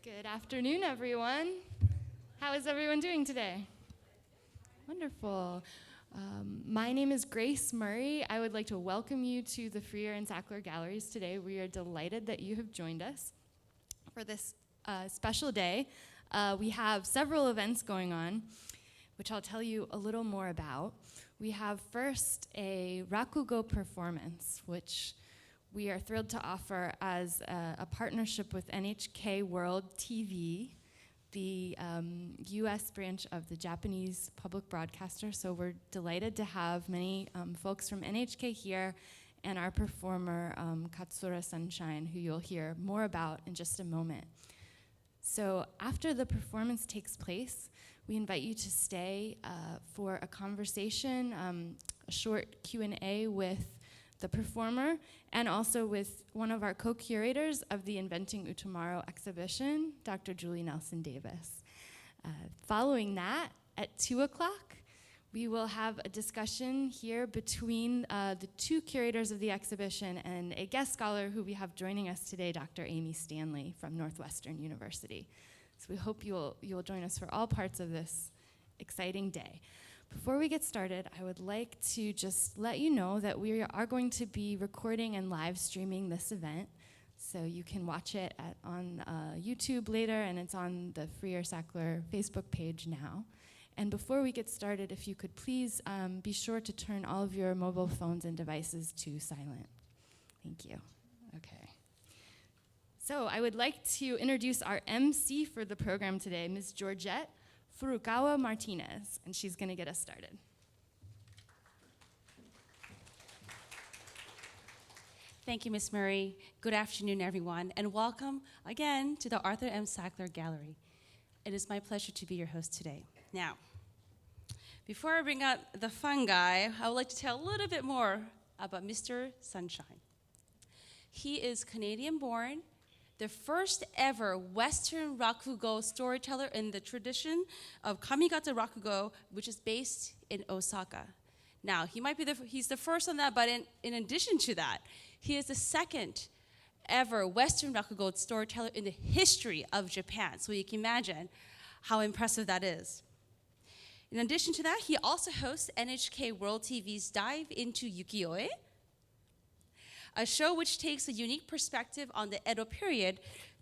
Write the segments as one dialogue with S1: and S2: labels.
S1: Good afternoon, everyone. How is everyone doing today? Wonderful. My name is Grace Murray. I would like to welcome you to the Freer and Sackler Galleries today. We are delighted that you have joined us for this special day. We have several events going on, which I'll tell you a little more about. We have first a Rakugo performance, which we are thrilled to offer as a partnership with Nhk World Tv, the US branch of the Japanese public broadcaster. So we're delighted to have many folks from NHK here and our performer, Katsura Sunshine, who you'll hear more about in just a moment. So after the performance takes place, we invite you to stay for a conversation, a short Q&A with the performer, and also with one of our co-curators of the Inventing Utamaro exhibition, Dr. Julie Nelson-Davis. Following that, at 2 o'clock, we will have a discussion here between the two curators of the exhibition and a guest scholar who we have joining us today, Dr. Amy Stanley from Northwestern University. So we hope you'll join us for all parts of this exciting day. Before we get started, I would like to just let you know that we are going to be recording and live streaming this event. So you can watch it on YouTube later, and it's on the Freer Sackler Facebook page now. And before we get started, if you could please be sure to turn all of your mobile phones and devices to silent. Thank you. Okay. So I would like to introduce our MC for the program today, Ms. Georgette Furukawa Martinez, and she's going to get us started.
S2: Thank you, Ms. Murray. Good afternoon, everyone, and welcome again to the Arthur M. Sackler Gallery. It is my pleasure to be your host today. Now, before I bring out the fun guy, I would like to tell a little bit more about Mr. Sunshine. He is Canadian-born, the first ever Western Rakugo storyteller in the tradition of Kamigata Rakugo, which is based in Osaka. Now, he's the first on that, but in addition to that, he is the second ever Western Rakugo storyteller in the history of Japan. So you can imagine how impressive that is. In addition to that, he also hosts NHK World TV's Dive into Ukiyo-e, a show which takes a unique perspective on the Edo period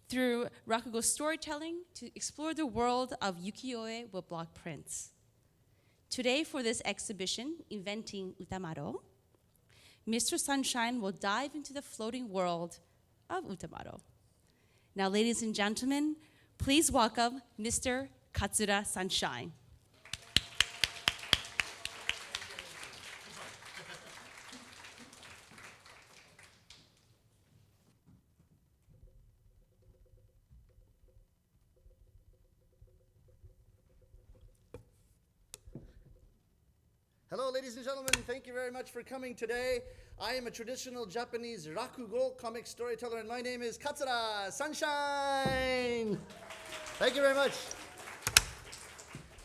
S2: through Rakugo storytelling to explore the world of Ukiyo-e with block prints. Today, for this exhibition, Inventing Utamaro, Mr. Sunshine will dive into the floating world of Utamaro. Now, ladies and gentlemen, please welcome Mr. Katsura Sunshine.
S3: Hello, ladies and gentlemen. Thank you very much for coming today. I am a traditional Japanese Rakugo comic storyteller, and my name is Katsura Sunshine. Thank you very much.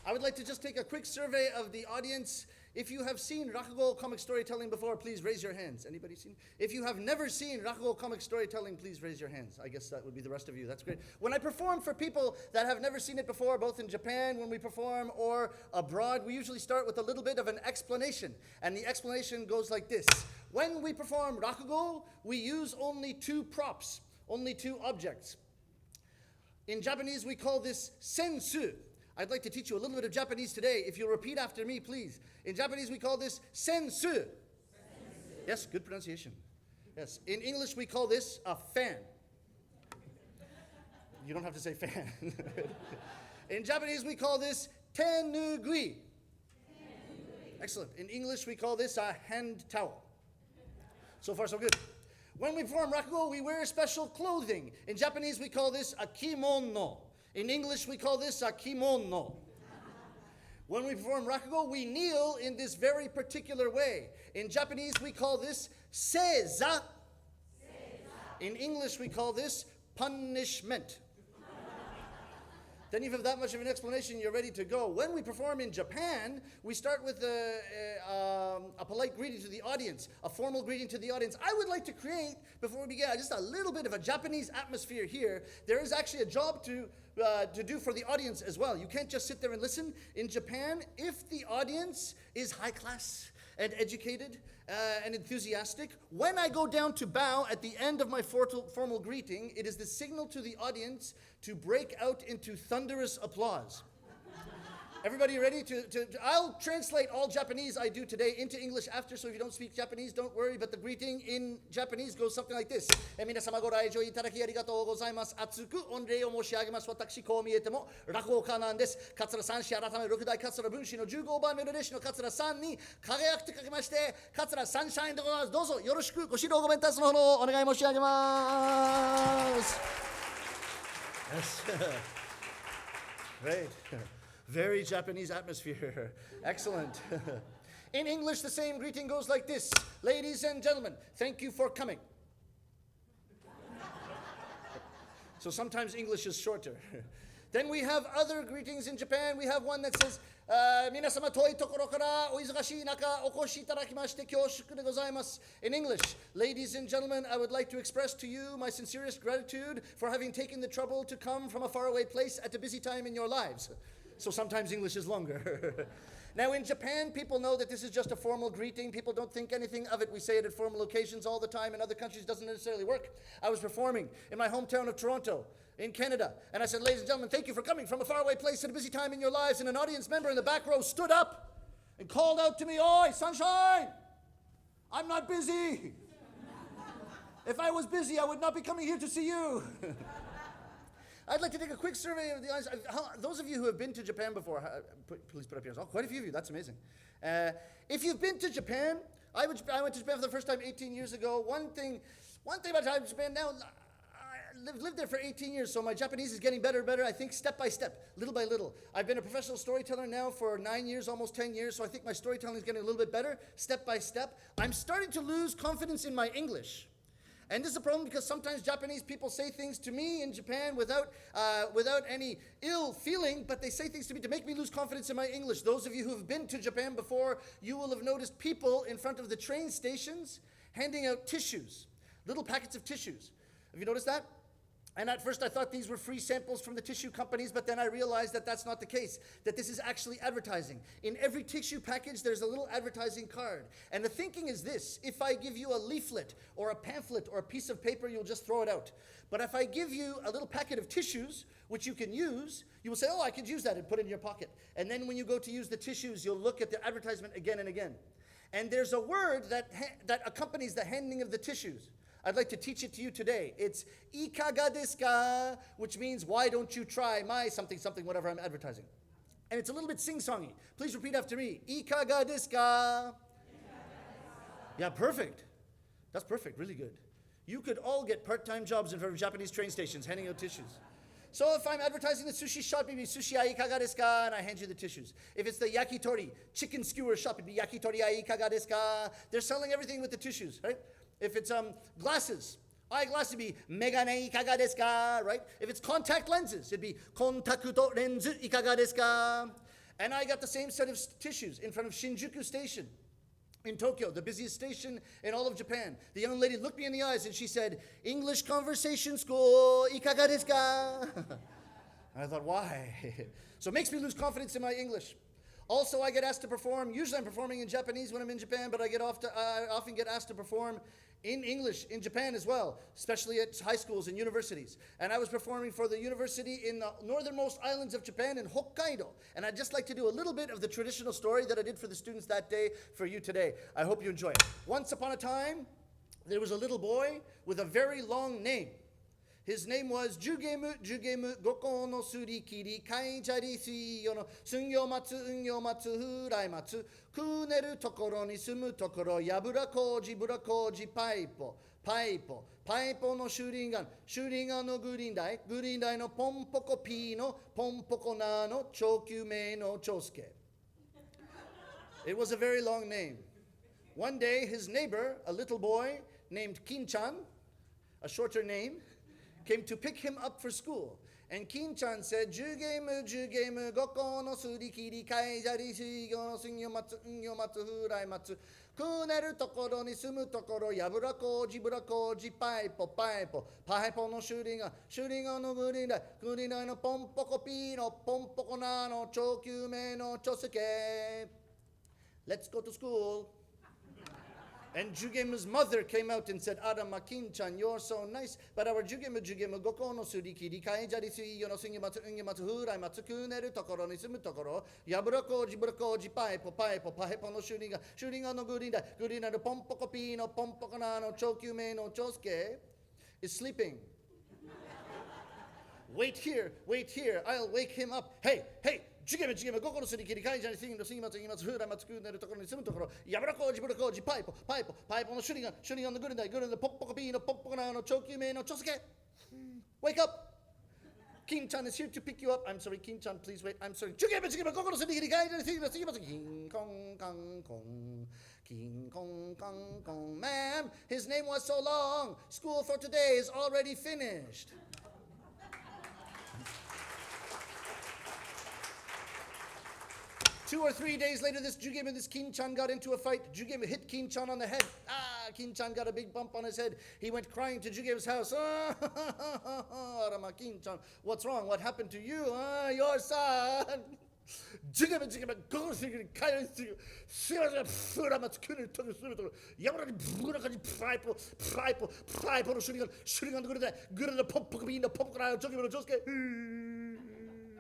S3: I would like to just take a quick survey of the audience. If you have seen Rakugo comic storytelling before, please raise your hands. Anybody seen? If you have never seen Rakugo comic storytelling, please raise your hands. I guess that would be the rest of you. That's great. When I perform for people that have never seen it before, both in Japan when we perform or abroad, we usually start with a little bit of an explanation. And the explanation goes like this. When we perform Rakugo, we use only two props, only two objects. In Japanese, we call this sensu. I'd like to teach you a little bit of Japanese today. If you'll repeat after me, please. In Japanese, we call this sensu. Sensu. Yes, good pronunciation. Yes. In English, we call this a fan. You don't have to say fan. In Japanese, we call this tenugui. Excellent. In English, we call this a hand towel. So far, so good. When we perform Rakugo, we wear special clothing. In Japanese, we call this a kimono. In English, we call this a kimono. When we perform Rakugo, we kneel in this very particular way. In Japanese, we call this seiza. In English, we call this punishment. Then you have that much of an explanation, you're ready to go. When we perform in Japan, we start with a polite greeting to the audience, a formal greeting to the audience. I would like to create, before we begin, just a little bit of a Japanese atmosphere here. There is actually a job to do for the audience as well. You can't just sit there and listen. In Japan, if the audience is high class and educated and enthusiastic, when I go down to bow at the end of my formal greeting, it is the signal to the audience to break out into thunderous applause. Everybody ready I'll translate all Japanese I do today into English after, so if you don't speak Japanese, don't worry, but the greeting in Japanese goes something like this. 皆様ご来場いただきありがとうございます。厚く御礼を申し上げます。私、こう見えても落語家なんです。桂三氏改め六代桂文氏の15番目の弟子の桂さんに輝くと書きまして、桂サンシャインでございます。どうぞよろしくご指導ご鞭撻のほどお願い申し上げます。Yes. Great. Very Japanese atmosphere. Excellent. In English, the same greeting goes like this. Ladies and gentlemen, thank you for coming. So sometimes English is shorter. Then we have other greetings in Japan. We have one that says, 皆様遠いところからお忙しい中お越しいただきまして恐縮でございます。In English, ladies and gentlemen, I would like to express to you my sincerest gratitude for having taken the trouble to come from a faraway place at a busy time in your lives. So sometimes English is longer. Now in Japan, people know that this is just a formal greeting. People don't think anything of it. We say it at formal occasions all the time. In other countries, it doesn't necessarily work. I was performing in my hometown of Toronto, in Canada. And I said, ladies and gentlemen, thank you for coming from a faraway place at a busy time in your lives. And an audience member in the back row stood up and called out to me, "Oi, Sunshine, I'm not busy. If I was busy, I would not be coming here to see you." I'd like to take a quick survey of the audience. Those of you who have been to Japan before, please put up your hands. Oh, quite a few of you. That's amazing. If you've been to Japan, I went to Japan for the first time 18 years ago. One thing about Japan now, I lived there for 18 years, so my Japanese is getting better and better, I think, step by step, little by little. I've been a professional storyteller now for 9 years, almost 10 years, so I think my storytelling is getting a little bit better, step by step. I'm starting to lose confidence in my English. And this is a problem because sometimes Japanese people say things to me in Japan without any ill feeling, but they say things to me to make me lose confidence in my English. Those of you who have been to Japan before, you will have noticed people in front of the train stations handing out tissues, little packets of tissues. Have you noticed that? And at first I thought these were free samples from the tissue companies, but then I realized that that's not the case, that this is actually advertising. In every tissue package, there's a little advertising card. And the thinking is this: if I give you a leaflet or a pamphlet or a piece of paper, you'll just throw it out. But if I give you a little packet of tissues, which you can use, you will say, "Oh, I could use that," and put it in your pocket. And then when you go to use the tissues, you'll look at the advertisement again and again. And there's a word that accompanies the handing of the tissues. I'd like to teach it to you today. It's ikaga desu ka, which means why don't you try my something something whatever I'm advertising. And it's a little bit sing-songy. Please repeat after me. Ikaga desu ka? Yeah, perfect. That's perfect, really good. You could all get part-time jobs in front of Japanese train stations handing out tissues. So if I'm advertising the sushi shop, it'd be sushi ai ikaga desu ka, and I hand you the tissues. If it's the yakitori, chicken skewer shop, it'd be yakitori ai ikaga desu ka. They're selling everything with the tissues, right? If it's glasses, eyeglasses would be megane ikaga desu ka, right? If it's contact lenses, it'd be kontakuto renzu ikaga desu ka. And I got the same set of tissues in front of Shinjuku Station in Tokyo, the busiest station in all of Japan. The young lady looked me in the eyes and she said, "English conversation school, ikaga desu ka?" And I thought, why? So it makes me lose confidence in my English. Also, I get asked to perform. Usually I'm performing in Japanese when I'm in Japan, but I often get asked to perform in English in Japan as well, especially at high schools and universities. And I was performing for the university in the northernmost islands of Japan in Hokkaido. And I'd just like to do a little bit of the traditional story that I did for the students that day for you today. I hope you enjoy it. Once upon a time, there was a little boy with a very long name. His name was Jugemu Goko no Surikiri Kaijari Suiyo no Sungyo Matsu Furai Matsu Kuneru Tokoro ni Sumu Tokoro Yabura Koji Paipo no Shuringan no Gurindai no Pompoko Pi no Pompoko Na no Chokyu Me no Chosuke. It was a very long name. One day his neighbor, a little boy named Kinchan, a shorter name, came to pick him up for school. And Kin-chan said, Jugemu, goko no surikiri, kaijari, suigyo no sungyo matsu, unyo matsu, furai matsu, kuneru tokoro ni sumu tokoro, yabura koji, bura koji, paipo, paipo no shuringa no gurina no pompoko pino, pompoko nano, chokyume no chosuke. Let's go to school. And Jugemu's mother came out and said, Arama Kin-chan, you're so nice, but our Jugemu goko no surikiri, kaijari suiyo no sungimatsu, ungimatsu, hurai matsu, kuneru tokoro ni sumu tokoro, yabura koji, paipo no shuringa no gurina no pompoko pino, pompoko nano, chokyume no chosuke, is sleeping. Wait here, I'll wake him up. Hey, Jugemu, goko no surikiri, kaijari suiyo no sungimatsu, ungimatsu, hurai matsu, kuneru tokoro ni sumu tokoro, yabura koji, paipo no shuringa no gurina, pompoko pino, pompoko nano, chokyume no chosuke. Wake up. Kin-chan is here to pick you up. I'm sorry, Kin-chan, please wait. I'm sorry. Jugemu, goko no surikiri, kaijari suiyo no sungimatsu, king kong. Ma'am, his name was so long. School for today is already finished. 2 or 3 days later, this Jugemu and this Kin-chan got into a fight. Jugemu hit Kin-chan on the head. Kin-chan got a big bump on his head. He went crying to Jugemu's house. Arama Kin-chan, what's wrong? What happened to you? Your son. Jugemu, go to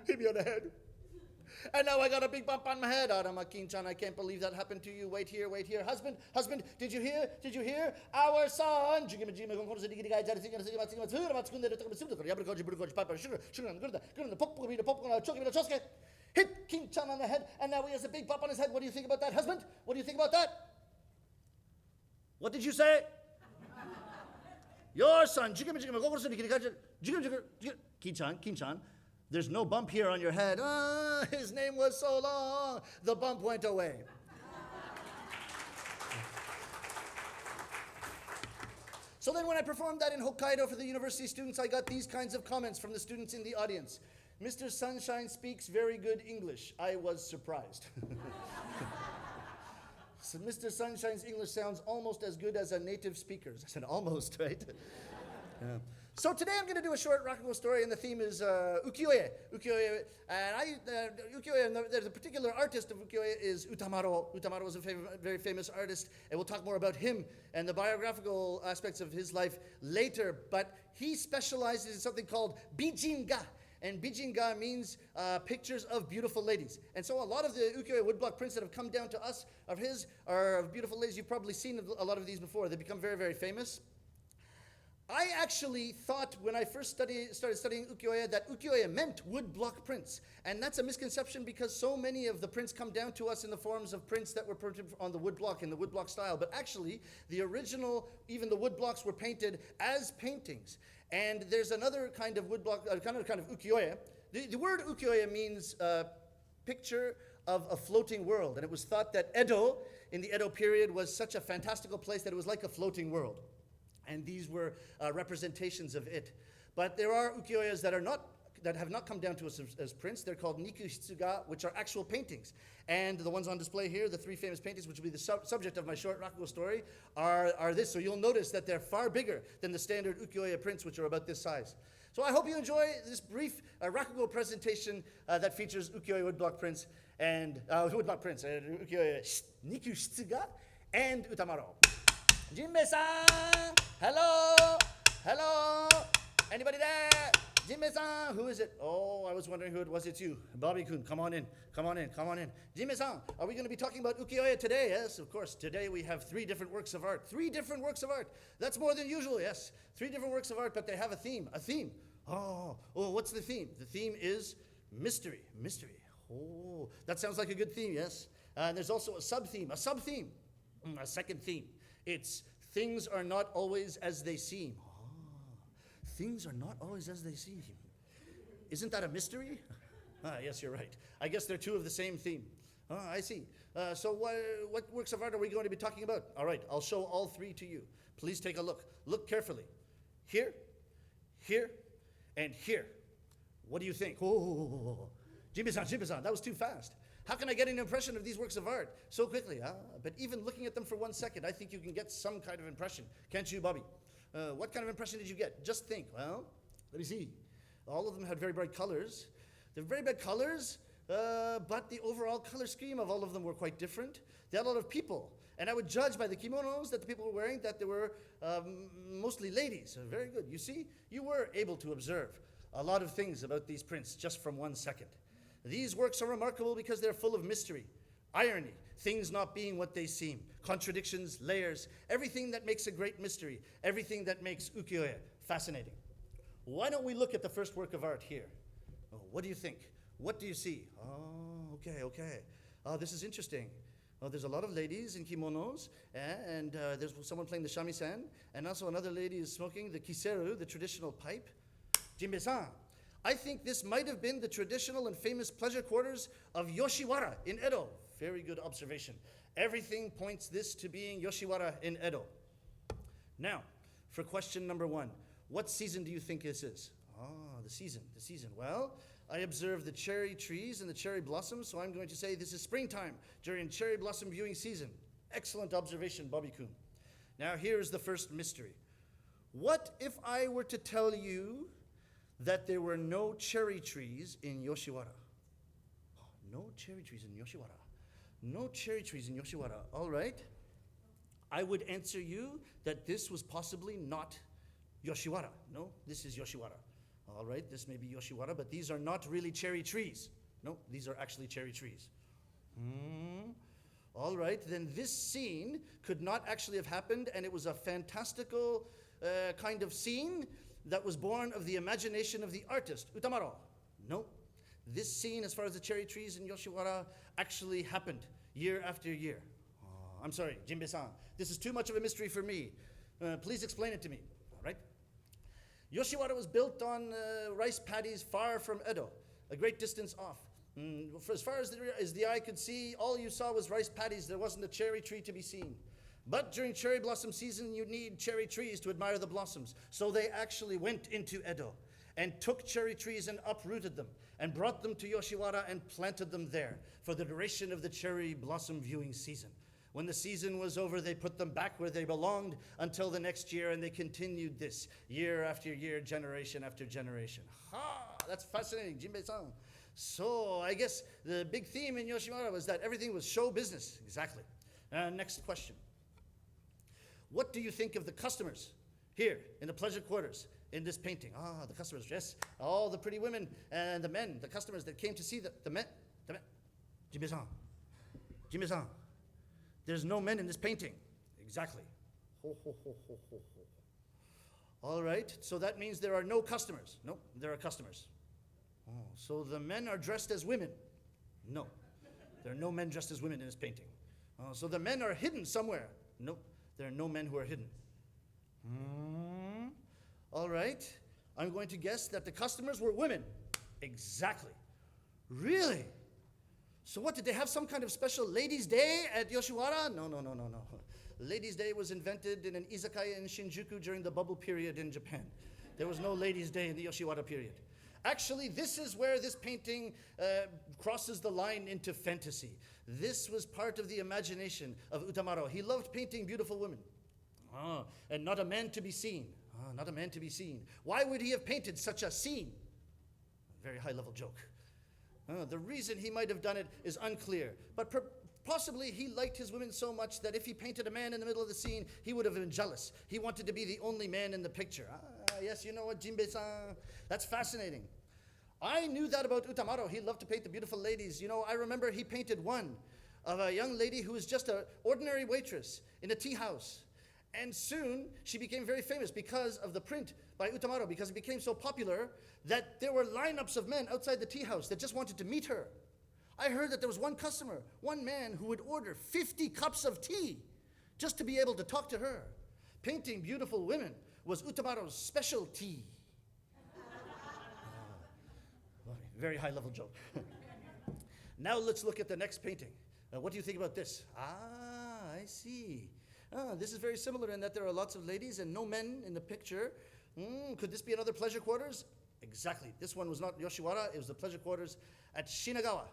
S3: hit me on the head. And now I got a big bump on my head. Arama Kin-chan, I can't believe that happened to you. Wait here. Husband, did you hear? Our son. Hit Kin-chan on the head, and now he has a big bump on his head. What do you think about that, husband? What do you think about that? What did you say? Your son. Kin-chan. There's no bump here on your head. His name was so long. The bump went away. So then when I performed that in Hokkaido for the university students, I got these kinds of comments from the students in the audience. Mr. Sunshine speaks very good English. I was surprised. So Mr. Sunshine's English sounds almost as good as a native speaker's. I said almost, right? Yeah. So today I'm going to do a short Rakugo story, and the theme is Ukiyo-e. And there's a particular artist of Ukiyo-e is Utamaro. Utamaro was a very famous artist, and we'll talk more about him and the biographical aspects of his life later. But he specializes in something called bijinga. And bijinga means pictures of beautiful ladies. And so a lot of the Ukiyo-e woodblock prints that have come down to us of his are of beautiful ladies. You've probably seen a lot of these before. They've become very, very famous. I actually thought when I first started studying Ukiyo-e that Ukiyo-e meant woodblock prints. And that's a misconception because so many of the prints come down to us in the forms of prints that were printed on the woodblock in the woodblock style. But actually, the original, even the woodblocks were painted as paintings. And there's another kind of woodblock, kind of Ukiyo-e. The word Ukiyo-e means picture of a floating world. And it was thought that Edo, in the Edo period, was such a fantastical place that it was like a floating world. And these were representations of it. But there are ukiyo-es that have not come down to us as prints. They're called niku-hitsuga, which are actual paintings. And the ones on display here, the 3 famous paintings, which will be the subject of my short Rakugo story, are this. So you'll notice that they're far bigger than the standard ukiyo-e prints, which are about this size. So I hope you enjoy this brief Rakugo presentation that features ukiyo-e woodblock prints and ukiyo-e niku-hitsuga and Utamaro. Jinbei-san! Hello! Anybody there? Jinbei-san, who is it? Oh, I was wondering who it was. It's you. Bobby-kun, come on in. Jinbei-san, are we going to be talking about ukiyo-e today? Yes, of course. Today we have 3 different works of art. 3 different works of art. That's more than usual, yes. 3 different works of art, but they have a theme. Oh, what's the theme? The theme is mystery. Oh, that sounds like a good theme, yes. And there's also a sub-theme. A second theme. It's things are not always as they seem. Things are not always as they seem. Isn't that a mystery? Yes, you're right. I guess they're 2 of the same theme. I see. So what works of art are we going to be talking about? All right, I'll show all 3 to you. Please take a look. Look carefully. Here, and here. What do you think? Oh, Jinbei-san, that was too fast. How can I get an impression of these works of art so quickly? But even looking at them for 1 second, I think you can get some kind of impression. Can't you, Bobby? What kind of impression did you get? Just think. Well, let me see. All of them had very bright colors. They're very bright colors, but the overall color scheme of all of them were quite different. They had a lot of people. And I would judge by the kimonos that the people were wearing that they were mostly ladies. Very good. You see, you were able to observe a lot of things about these prints just from 1 second. These works are remarkable because they're full of mystery, irony, things not being what they seem, contradictions, layers, everything that makes a great mystery, everything that makes Ukiyo-e fascinating. Why don't we look at the first work of art here? Oh, what do you think? What do you see? Oh, okay. Oh, this is interesting. Oh, there's a lot of ladies in kimonos, and there's someone playing the shamisen, and also another lady is smoking the kiseru, the traditional pipe. Jinbei-san, I think this might have been the traditional and famous pleasure quarters of Yoshiwara in Edo. Very good observation. Everything points this to being Yoshiwara in Edo. Now, for question number 1, what season do you think this is? The season. Well, I observed the cherry trees and the cherry blossoms, so I'm going to say this is springtime during cherry blossom viewing season. Excellent observation, Bobby-kun. Now, here's the first mystery. What if I were to tell you that there were no cherry trees in Yoshiwara? No cherry trees in Yoshiwara. No cherry trees in Yoshiwara. All right. I would answer you that this was possibly not Yoshiwara. No, this is Yoshiwara. All right, this may be Yoshiwara, but these are not really cherry trees. No, these are actually cherry trees. All right, then this scene could not actually have happened, and it was a fantastical kind of scene that was born of the imagination of the artist, Utamaro. No, this scene, as far as the cherry trees in Yoshiwara, actually happened year after year. I'm sorry, Jinbei-san, this is too much of a mystery for me. Please explain it to me, all right? Yoshiwara was built on rice paddies far from Edo, a great distance off. For as far as the eye could see, all you saw was rice paddies. There wasn't a cherry tree to be seen. But during cherry blossom season, you need cherry trees to admire the blossoms. So they actually went into Edo and took cherry trees and uprooted them and brought them to Yoshiwara and planted them there for the duration of the cherry blossom viewing season. When the season was over, they put them back where they belonged until the next year, and they continued this year after year, generation after generation. That's fascinating, Jinbei-san. So I guess the big theme in Yoshiwara was that everything was show business. Exactly. Next question. What do you think of the customers here in the pleasure quarters in this painting? The customers, yes. All the pretty women and the men, the customers that came to see the men. Jinbei-san. There's no men in this painting. Exactly. All right, so that means there are no customers. No, there are customers. So the men are dressed as women. No, there are no men dressed as women in this painting. So the men are hidden somewhere. No, there are no men who are hidden. All right, I'm going to guess that the customers were women. Exactly. Really? So what, did they have some kind of special ladies' day at Yoshiwara? No. Ladies' day was invented in an izakaya in Shinjuku during the bubble period in Japan. There was no ladies' day in the Yoshiwara period. Actually, this is where this painting crosses the line into fantasy. This was part of the imagination of Utamaro. He loved painting beautiful women. And not a man to be seen. Not a man to be seen. Why would he have painted such a scene? A very high-level joke. The reason he might have done it is unclear, but possibly he liked his women so much that if he painted a man in the middle of the scene, he would have been jealous. He wanted to be the only man in the picture. Yes, you know what, Jinbei-san? That's fascinating. I knew that about Utamaro. He loved to paint the beautiful ladies. You know, I remember he painted one of a young lady who was just an ordinary waitress in a tea house. And soon, she became very famous because of the print by Utamaro, because it became so popular that there were lineups of men outside the tea house that just wanted to meet her. I heard that there was one customer, one man who would order 50 cups of tea just to be able to talk to her. Painting beautiful women was Utamaro's specialty. Very high-level joke. Now let's look at the next painting. What do you think about this? I see. This is very similar in that there are lots of ladies and no men in the picture. Could this be another pleasure quarters? Exactly. This one was not Yoshiwara, it was the pleasure quarters at Shinagawa.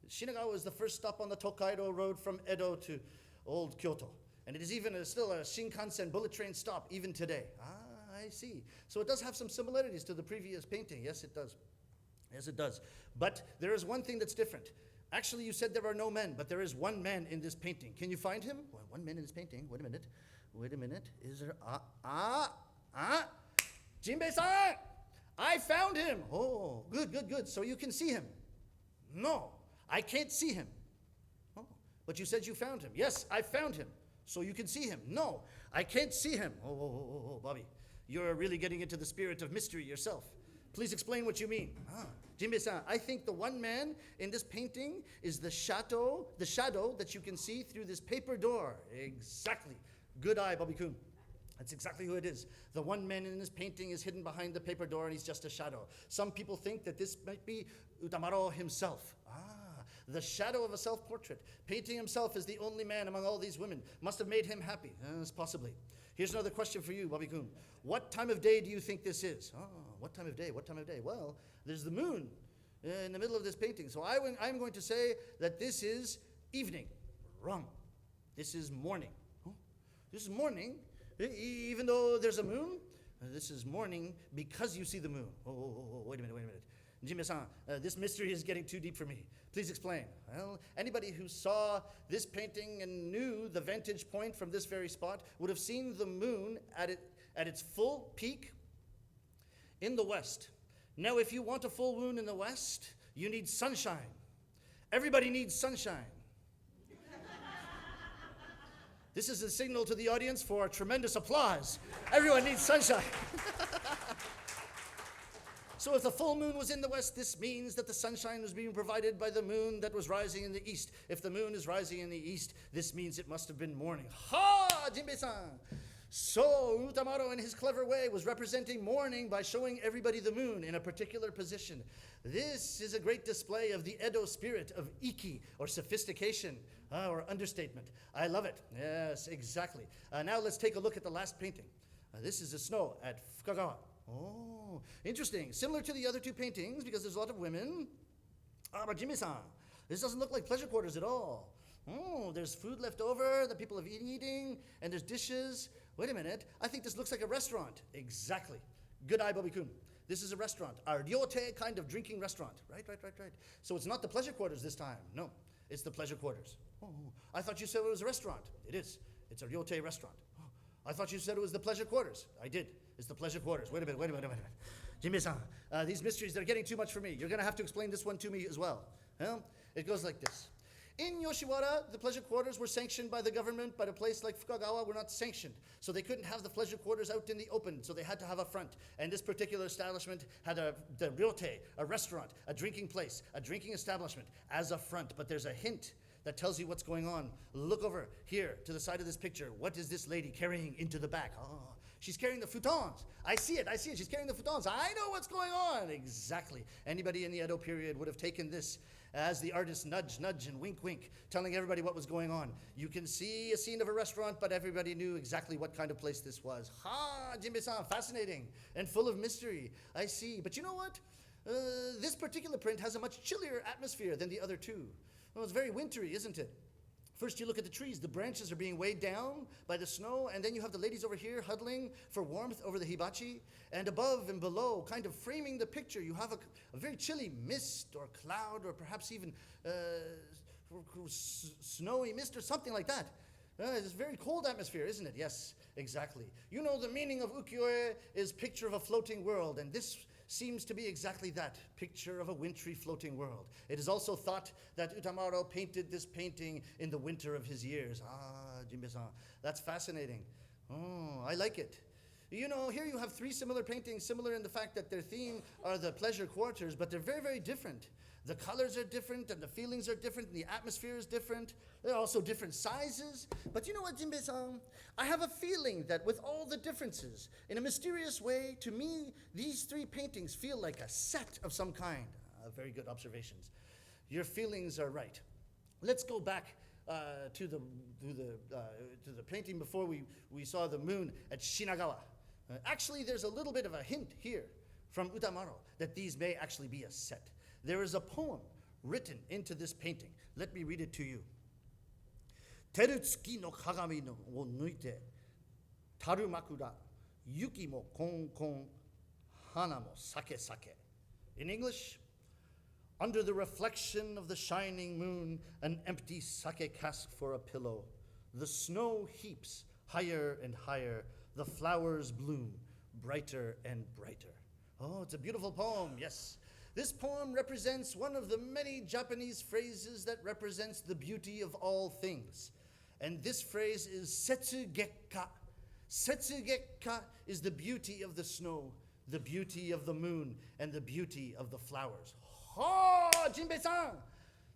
S3: Shinagawa is the first stop on the Tokaido Road from Edo to Old Kyoto. And it is even still a Shinkansen bullet train stop even today. Ah, I see. So it does have some similarities to the previous painting. Yes, it does. Yes, it does. But there is one thing that's different. Actually, you said there are no men, but there is one man in this painting. Can you find him? Well, one man in this painting. Wait a minute. Wait a minute. Is there... Jinbei-san! I found him. Oh, good. So you can see him. No, I can't see him. Oh, but you said you found him. Yes, I found him. So you can see him. No, I can't see him. Oh, Bobby, you're really getting into the spirit of mystery yourself. Please explain what you mean. Jinbei-san, I think the one man in this painting is the shadow that you can see through this paper door. Exactly. Good eye, Bobby-kun. That's exactly who it is. The one man in this painting is hidden behind the paper door and he's just a shadow. Some people think that this might be Utamaro himself. The shadow of a self-portrait. Painting himself as the only man among all these women must have made him happy. Possibly. Here's another question for you, Bobby-kun. What time of day do you think this is? What time of day? Well, there's the moon in the middle of this painting. So I'm going to say that this is evening. Wrong. This is morning. This is morning. Even though there's a moon, this is morning because you see the moon. Wait a minute. Jinbei-san, this mystery is getting too deep for me. Please explain. Well, anybody who saw this painting and knew the vantage point from this very spot would have seen the moon at its full peak in the west. Now, if you want a full moon in the west, you need sunshine. Everybody needs sunshine. This is a signal to the audience for tremendous applause. Everyone needs sunshine. So if the full moon was in the west, this means that the sunshine was being provided by the moon that was rising in the east. If the moon is rising in the east, this means it must have been morning. Ha, Jinbei-san! So Utamaro, in his clever way, was representing morning by showing everybody the moon in a particular position. This is a great display of the Edo spirit of iki, or sophistication, or understatement. I love it. Yes, exactly. Now let's take a look at the last painting. This is the snow at Fukagawa. Oh, interesting. Similar to the other two paintings, because there's a lot of women. But Jinbei-san, this doesn't look like pleasure quarters at all. Oh, there's food left over that people have been eating, and there's dishes. Wait a minute, I think this looks like a restaurant. Exactly. Good eye, Bobby-kun. This is a restaurant, a ryote kind of drinking restaurant. Right. So it's not the pleasure quarters this time. No, it's the pleasure quarters. Oh, I thought you said it was a restaurant. It is. It's a ryote restaurant. Oh, I thought you said it was the pleasure quarters. I did. It's the pleasure quarters. Wait a minute. Jinbei-san, these mysteries, they're getting too much for me. You're going to have to explain this one to me as well. It goes like this. In Yoshiwara, the pleasure quarters were sanctioned by the government, but a place like Fukagawa were not sanctioned. So they couldn't have the pleasure quarters out in the open, so they had to have a front. And this particular establishment had the ryote, a restaurant, a drinking place, a drinking establishment as a front. But there's a hint that tells you what's going on. Look over here to the side of this picture. What is this lady carrying into the back? She's carrying the futons. I see it. She's carrying the futons. I know what's going on. Exactly. Anybody in the Edo period would have taken this as the artist nudge, and wink, telling everybody what was going on. You can see a scene of a restaurant, but everybody knew exactly what kind of place this was. Ha, Jinbei-san, fascinating and full of mystery. I see. But you know what? This particular print has a much chillier atmosphere than the other two. Well, it's very wintry, isn't it? First, you look at the trees. The branches are being weighed down by the snow, and then you have the ladies over here huddling for warmth over the hibachi. And above and below, kind of framing the picture, you have a very chilly mist or cloud or perhaps even snowy mist or something like that. It's a very cold atmosphere, isn't it? Yes, exactly. You know, the meaning of Ukiyo-e is picture of a floating world, and this seems to be exactly that, picture of a wintry floating world. It is also thought that Utamaro painted this painting in the winter of his years. Jinbei-san, that's fascinating. Oh, I like it. You know, here you have three similar paintings, similar in the fact that their theme are the pleasure quarters, but they're very, very different. The colors are different, and the feelings are different, and the atmosphere is different. They're also different sizes. But you know what, Jinbei-san? I have a feeling that with all the differences, in a mysterious way, to me, these three paintings feel like a set of some kind. Very good observations. Your feelings are right. Let's go back to the painting before we saw the moon at Shinagawa. Actually, there's a little bit of a hint here from Utamaro that these may actually be a set. There is a poem written into this painting. Let me read it to you. Terutsuki no kagami no wo nuite, tarumakura, yuki mo kon kon, hana mo sake sake. In English, under the reflection of the shining moon, an empty sake cask for a pillow. The snow heaps higher and higher. The flowers bloom brighter and brighter. Oh, it's a beautiful poem, yes. This poem represents one of the many Japanese phrases that represents the beauty of all things. And this phrase is setsugekka. Setsugekka is the beauty of the snow, the beauty of the moon, and the beauty of the flowers. Oh, Jinbei-san!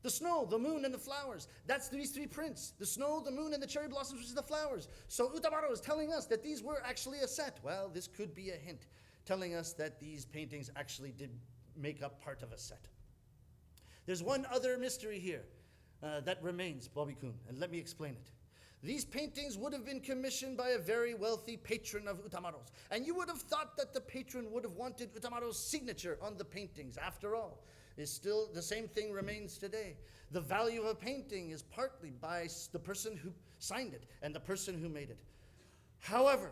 S3: The snow, the moon, and the flowers. That's these three prints. The snow, the moon, and the cherry blossoms, which is the flowers. So Utamaro is telling us that these were actually a set. Well, this could be a hint, telling us that these paintings actually did make up part of a set. There's one other mystery here that remains, Bobby-kun, and let me explain it. These paintings would have been commissioned by a very wealthy patron of Utamaro's, and you would have thought that the patron would have wanted Utamaro's signature on the paintings. After all, is still the same thing remains today. The value of a painting is partly by the person who signed it and the person who made it. However,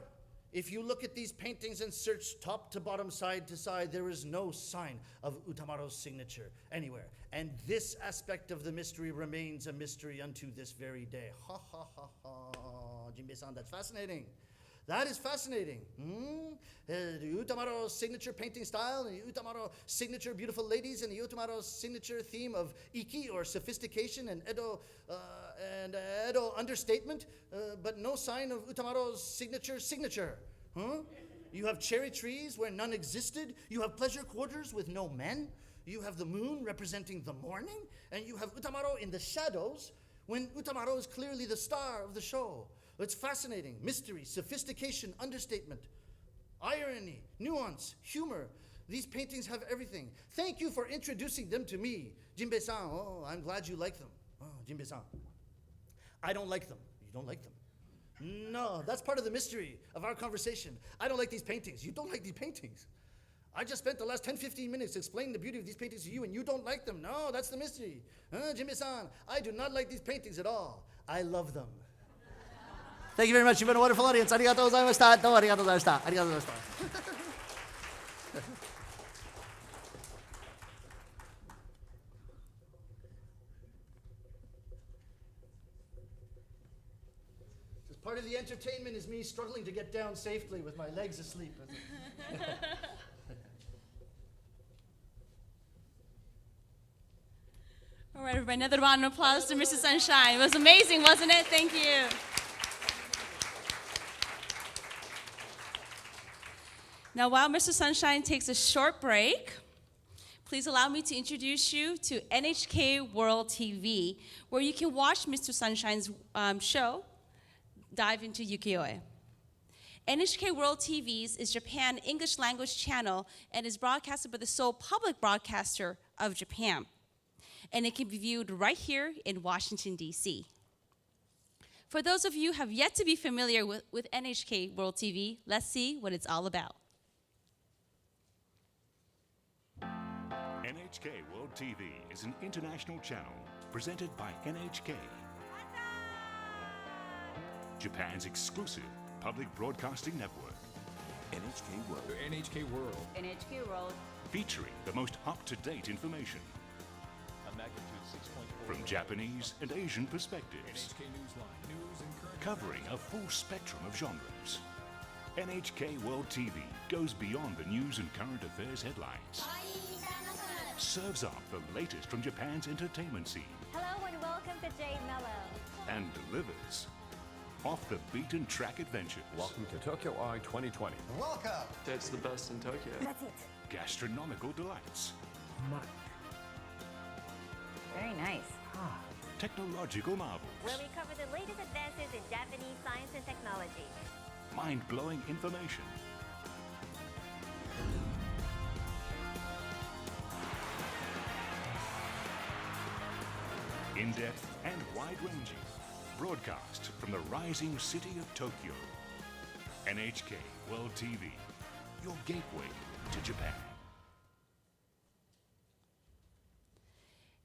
S3: if you look at these paintings and search top to bottom, side to side, there is no sign of Utamaro's signature anywhere. And this aspect of the mystery remains a mystery unto this very day. Ha ha ha ha. Jinbei-san, that's fascinating. That is fascinating. The Utamaro signature painting style, and the Utamaro signature beautiful ladies, and the Utamaro signature theme of iki, or sophistication, and Edo understatement, but no sign of Utamaro's signature. You have cherry trees where none existed. You have pleasure quarters with no men. You have the moon representing the morning, and you have Utamaro in the shadows when Utamaro is clearly the star of the show. It's fascinating. Mystery, sophistication, understatement, irony, nuance, humor. These paintings have everything. Thank you for introducing them to me. Jinbei-san, oh, I'm glad you like them. Oh, Jinbei-san, I don't like them. You don't like them? No, that's part of the mystery of our conversation. I don't like these paintings. You don't like these paintings. I just spent the last 10, 15 minutes explaining the beauty of these paintings to you, and you don't like them. No, that's the mystery. Jinbei-san, I do not like these paintings at all. I love them. Thank you very much. You've been a wonderful audience. Arigatou gozaimashita. Domo arigatou gozaimashita. Arigatou gozaimashita. Just part of the entertainment is me struggling to get down safely with my legs asleep.
S2: All right, everybody, another round of applause to Mr. Sunshine. It was amazing, wasn't it? Thank you. Now, while Mr. Sunshine takes a short break, please allow me to introduce you to NHK World TV, where you can watch Mr. Sunshine's show, Dive into Ukiyo-e. NHK World TV is Japan English language channel and is broadcasted by the sole public broadcaster of Japan. And it can be viewed right here in Washington, D.C. For those of you who have yet to be familiar with NHK World TV, let's see what it's all about.
S4: NHK World TV is an international channel presented by NHK, Japan's exclusive public broadcasting network.
S5: NHK World. NHK World.
S6: NHK World.
S4: Featuring the most up-to-date information
S5: A magnitude 6.4.
S4: from Japanese and Asian perspectives,
S5: NHK Newsline. News and current.
S4: covering a full spectrum of genres. NHK World TV goes beyond the news and current affairs headlines. Serves up the latest from Japan's entertainment scene.
S6: Hello and welcome to J Mellow.
S4: And delivers off the beaten track adventures,
S5: Welcome to Tokyo-e 2020.
S3: Welcome.
S7: That's the best in Tokyo.
S6: That's it.
S4: gastronomical delights,
S6: Very nice.
S4: technological marvels,
S6: Where we cover the latest advances in Japanese science and technology.
S4: mind-blowing information, in-depth and wide-ranging, broadcast from the rising city of Tokyo. NHK World TV, your gateway to Japan.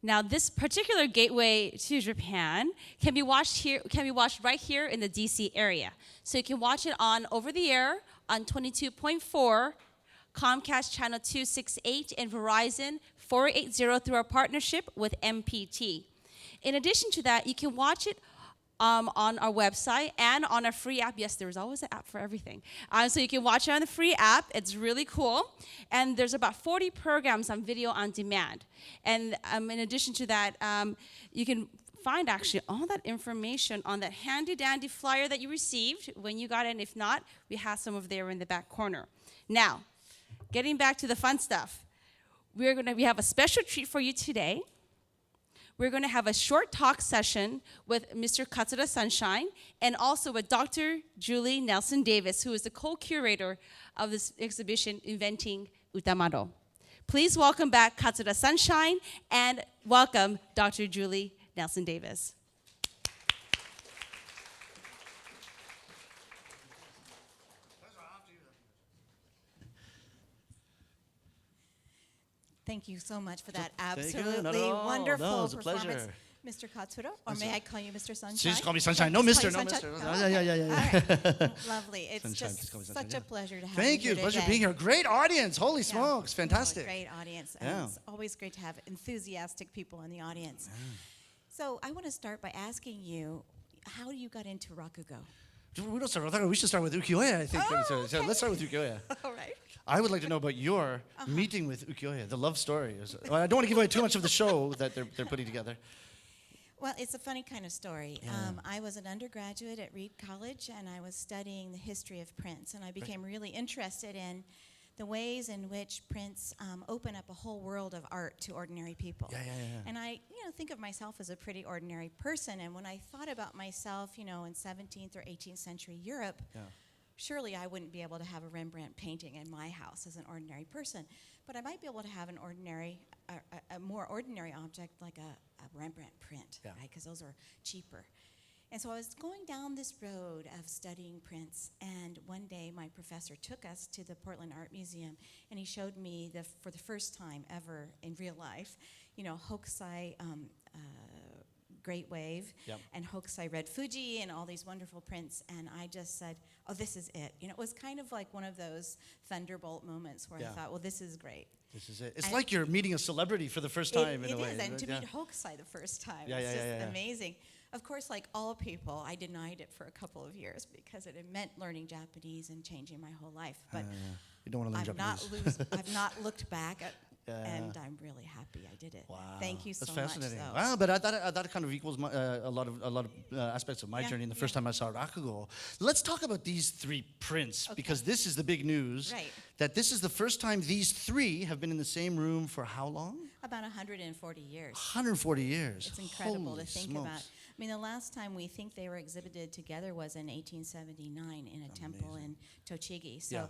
S2: Now, this particular gateway to Japan can be watched right here in the DC area. So you can watch it on over the air on 22.4, Comcast channel 268, and Verizon 480 through our partnership with MPT. In addition to that, you can watch it on our website and on our free app. Yes, there's always an app for everything. So you can watch it on the free app. It's really cool. And there's about 40 programs on video on demand. And in addition to that, you can find actually all that information on that handy-dandy flyer that you received when you got in. If not, we have some of there in the back corner. Now, getting back to the fun stuff, we have a special treat for you today. We're going to have a short talk session with Mr. Katsura Sunshine and also with Dr. Julie Nelson Davis, who is the co-curator of this exhibition, Inventing Utamaro. Please welcome back Katsura Sunshine and welcome Dr. Julie Nelson Davis.
S7: Thank you so much for that
S3: Thank you.
S7: absolutely
S3: Not at all.
S7: wonderful
S3: No, it was a
S7: performance.
S3: pleasure.
S7: Mr. Katsura, or may I call you Mr. Sunshine?
S3: Just call me Sunshine. No,
S7: Just
S3: Mr.
S7: call
S3: No,
S7: you Sunshine?
S3: Mr.
S7: Oh,
S3: Yeah.
S7: okay. Lovely. It's
S3: Sunshine, just call me
S7: just
S3: Sunshine,
S7: such a
S3: yeah.
S7: pleasure to have
S3: Thank you.
S7: here
S3: Pleasure
S7: today.
S3: being here. Great audience. Holy
S7: Yeah.
S3: smokes. Fantastic.
S7: Great audience.
S3: Yeah.
S7: And it's always great to have enthusiastic people in the audience. So I want to start by asking you, how you got into Rakugo?
S3: We don't start with that. We should start with Ukiyo-e, I think.
S7: Oh,
S3: So
S7: okay.
S3: let's start with Ukiyo-e.
S7: All right.
S3: I would like to know about your meeting with Ukiyo-e, the love story. Well, I don't want to give away too much of the show that they're putting together.
S7: Well, it's a funny kind of story.
S3: Yeah.
S7: I was an undergraduate at Reed College, and I was studying the history of prints, and I became really interested in the ways in which prints open up a whole world of art to ordinary people.
S3: Yeah.
S7: And I, think of myself as a pretty ordinary person, and when I thought about myself, in 17th or 18th century Europe,
S3: Yeah.
S7: surely I wouldn't be able to have a Rembrandt painting in my house as an ordinary person, but I might be able to have a more ordinary object like a Rembrandt print,
S3: Yeah.
S7: right? Because those are cheaper. And so I was going down this road of studying prints, and one day my professor took us to the Portland Art Museum, and he showed me, for the first time ever in real life, Hokusai Great Wave,
S3: Yep.
S7: and Hokusai Red Fuji, and all these wonderful prints, and I just said, oh, this is it. It was kind of like one of those thunderbolt moments where
S3: Yeah.
S7: I thought, well, this is great.
S3: This is it. It's
S7: And
S3: like you're meeting a celebrity for the first time in a way.
S7: It is, and to
S3: Yeah.
S7: meet Hokusai the first time,
S3: Yeah,
S7: it's
S3: yeah,
S7: just
S3: yeah, yeah.
S7: amazing. Of course, like all people, I denied it for a couple of years because it had meant learning Japanese and changing my whole life. But
S3: You don't want to learn Japanese.
S7: I've not looked back, and
S3: Yeah.
S7: I'm really happy I did it.
S3: Wow.
S7: Thank you so
S3: That's
S7: much.
S3: fascinating.
S7: though.
S3: Wow, but that kind of equals a lot of aspects of my
S7: Yeah,
S3: journey. And the first time I saw Rakugo, let's talk about these three prints because this is the big news.
S7: Right.
S3: That this is the first time these three have been in the same room for how long?
S7: About 140 years.
S3: 140 years.
S7: It's incredible
S3: Holy
S7: to think
S3: smokes.
S7: about. I mean, the last time we think they were exhibited together was in 1879 in a temple in Tochigi. So,
S3: Yeah.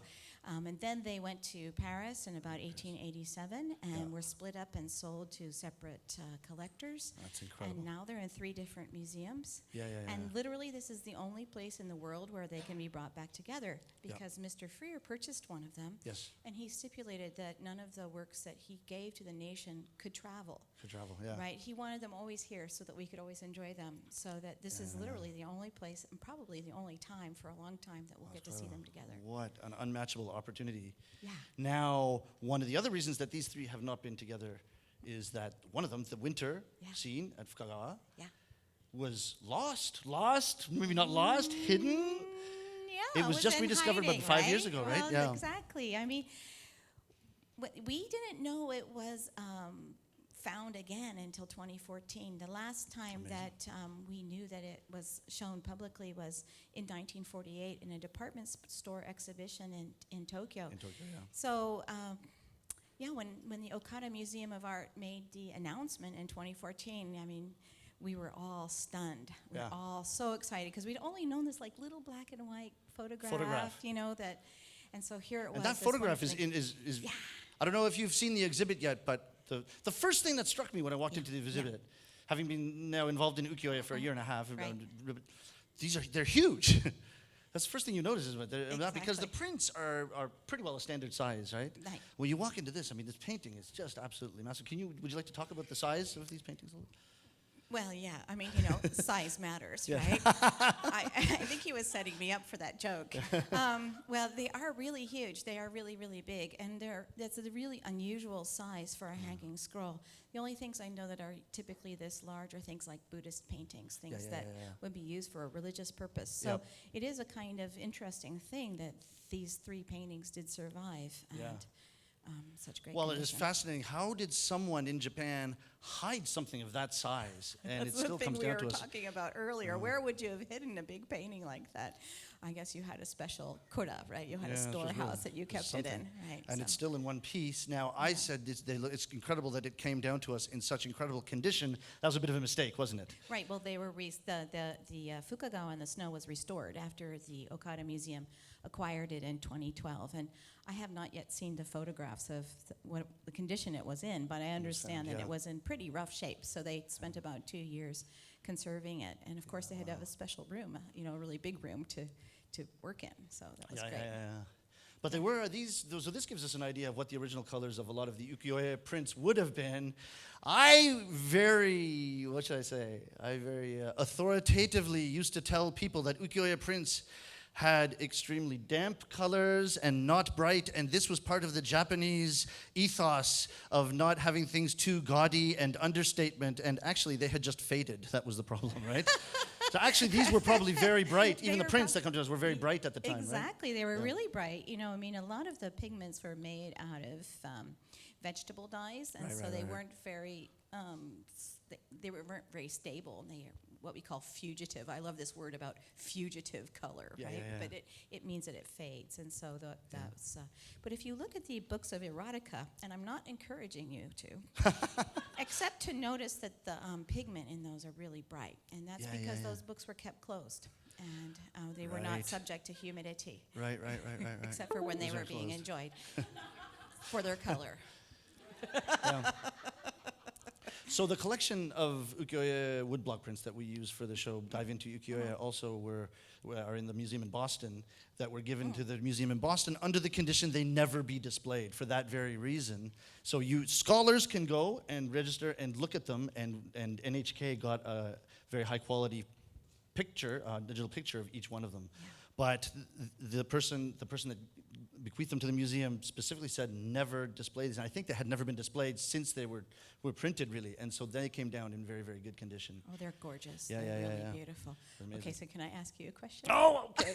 S7: And then they went to Paris in about 1887 and were split up and sold to separate collectors.
S3: That's incredible.
S7: And now they're in 3 different museums.
S3: Yeah.
S7: And literally, this is the only place in the world where they can be brought back together because Mr. Freer purchased one of them.
S3: Yes.
S7: And he stipulated that none of the works that he gave to the nation could travel.
S3: To travel, yeah.
S7: Right, he wanted them always here so that we could always enjoy them. So that this is literally the only place, and probably the only time for a long time that we'll get to see them together.
S3: What an unmatchable opportunity.
S7: Yeah.
S3: Now, one of the other reasons that these three have not been together is that one of them, the winter
S7: Yeah.
S3: scene at Fukagawa,
S7: Yeah.
S3: was lost, maybe not lost, hidden.
S7: Yeah,
S3: It was just
S7: in
S3: rediscovered about
S7: hiding,
S3: 5 years ago, right?
S7: Well,
S3: Yeah.
S7: exactly. I mean, we didn't know it was found again until 2014. The last time that we knew that it was shown publicly was in 1948 in a department store exhibition in Tokyo.
S3: In Tokyo, yeah.
S7: So, when the Okada Museum of Art made the announcement in 2014, I mean, we were all stunned. We were
S3: Yeah.
S7: all so excited because we'd only known this like little black and white photograph. That, and so here it was.
S3: And that
S7: this
S3: photograph is
S7: wonderful thing.
S3: I don't know if you've seen the exhibit yet, but the first thing that struck me when I walked into the exhibit, having been now involved in Ukiyo-e for a year and a half,
S7: Right.
S3: they're huge. That's the first thing you notice, isn't it? Not because the
S7: Exactly.
S3: prints are pretty well a standard size, right?
S7: Right.
S3: When you walk into this, I mean, this painting is just absolutely massive. Would you like to talk about the size of these paintings a little?
S7: Well, yeah. I mean, size matters,
S3: Yeah.
S7: right? I think he was setting me up for that joke. Well, they are really huge. They are really, really big, and that's a really unusual size for a hanging scroll. The only things I know that are typically this large are things like Buddhist paintings, things that would be used for a religious purpose. So
S3: Yep.
S7: it is a kind of interesting thing that these 3 paintings did survive.
S3: Yeah.
S7: And, such great
S3: Well, it is
S7: condition.
S3: fascinating. How did someone in Japan hide something of that size? And
S7: That's
S3: it still
S7: the thing
S3: comes
S7: we
S3: down
S7: were
S3: to us.
S7: talking about earlier. Where would you have hidden a big painting like that? I guess you had a special kura, right? You had a
S3: Yeah,
S7: storehouse that you kept it in, right?
S3: And
S7: so.
S3: it's still in one piece. Now, I said it's incredible that it came down to us in such incredible condition. That was a bit of a mistake, wasn't it?
S7: Right. Well, they were the Fukagawa in the snow was restored after the Okada Museum acquired it in 2012, and I have not yet seen the photographs of what the condition it was in, but I understand that
S3: yeah.
S7: it was in pretty rough shape. So they spent about 2 years conserving it, and of course they had to have a special room, a really big room to work in. So that was great.
S3: Yeah. But they were so this gives us an idea of what the original colors of a lot of the Ukiyo-e prints would have been. I very authoritatively used to tell people that Ukiyo-e prints had extremely damp colors and not bright, and this was part of the Japanese ethos of not having things too gaudy and understatement, and actually they had just faded. That was the problem, right? So actually these were probably very bright. Even the prints that come to us were very bright at the time, right?
S7: Exactly, they were really bright. I mean, a lot of the pigments were made out of vegetable dyes, and so they weren't very they weren't very stable. And they are what we call fugitive. I love this word about fugitive color, right? But it means that it fades, and so that's. But if you look at the books of erotica, and I'm not encouraging you to, except to notice that the pigment in those are really bright, and that's because those books were kept closed, and they were not subject to humidity.
S3: Right.
S7: Except for when they
S3: Those
S7: were
S3: are
S7: being
S3: closed.
S7: enjoyed for their color.
S3: Yeah. So the collection of ukiyo-e woodblock prints that we use for the show, Dive Into Ukiyo-e, also are in the museum in Boston, that were given to the museum in Boston under the condition they never be displayed for that very reason. So scholars can go and register and look at them, and NHK got a very high quality picture, digital picture of each one of them.
S7: Yeah.
S3: But the person that bequeathed them to the museum specifically said never display these. And I think they had never been displayed since they were printed, really. And so they came down in very, very good condition.
S7: Oh, they're gorgeous.
S3: Yeah,
S7: they're
S3: yeah,
S7: really
S3: yeah.
S7: beautiful.
S3: They're amazing.
S7: Okay, so can I ask you a question?
S3: Oh, okay.